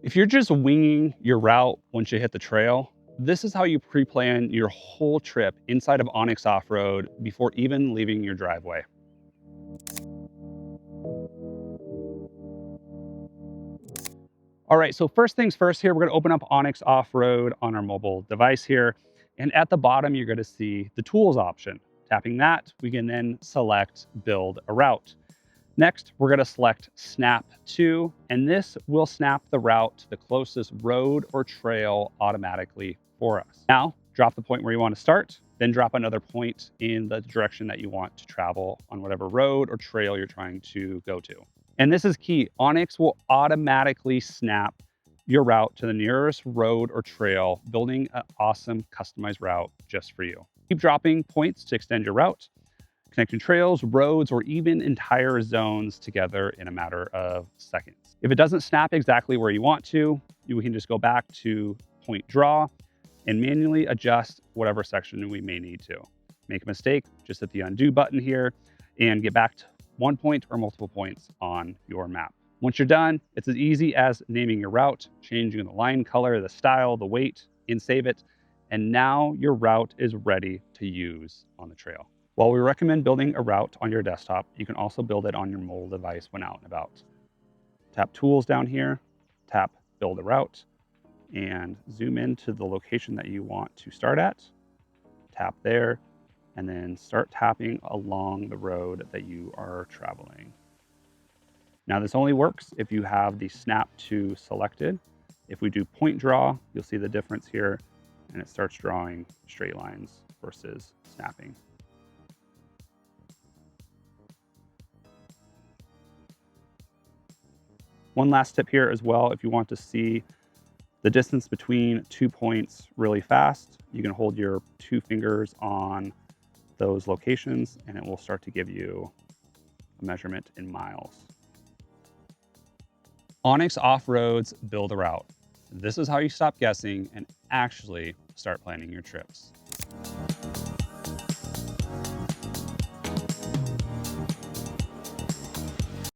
If you're just winging your route once you hit the trail, this is how you pre-plan your whole trip inside of onX Offroad before even leaving your driveway. All right, so first things first here, we're gonna open up onX Offroad on our mobile device here. And at the bottom, you're gonna see the tools option. Tapping that, we can then select build a route. Next, we're gonna select snap to, and this will snap the route to the closest road or trail automatically for us. Now, drop the point where you want to start, then drop another point in the direction that you want to travel on whatever road or trail you're trying to go to. And this is key. onX will automatically snap your route to the nearest road or trail, building an awesome customized route just for you. Keep dropping points to extend your route, connecting trails, roads, or even entire zones together in a matter of seconds. If it doesn't snap exactly where you want to, you can just go back to point draw and manually adjust whatever section we may need to. Make a mistake, just hit the undo button here and get back to 1 point or multiple points on your map. Once you're done, it's as easy as naming your route, changing the line color, the style, the weight, and save it. And now your route is ready to use on the trail. While we recommend building a route on your desktop, you can also build it on your mobile device when out and about. Tap Tools down here, tap Build a Route, and zoom into the location that you want to start at. Tap there, and then start tapping along the road that you are traveling. Now this only works if you have the snap to selected. If we do point draw, you'll see the difference here, and it starts drawing straight lines versus snapping. One last tip here as well, if you want to see the distance between 2 points really fast, you can hold your 2 fingers on those locations and it will start to give you a measurement in miles. onX Offroad's Build a Route. This is how you stop guessing and actually start planning your trips.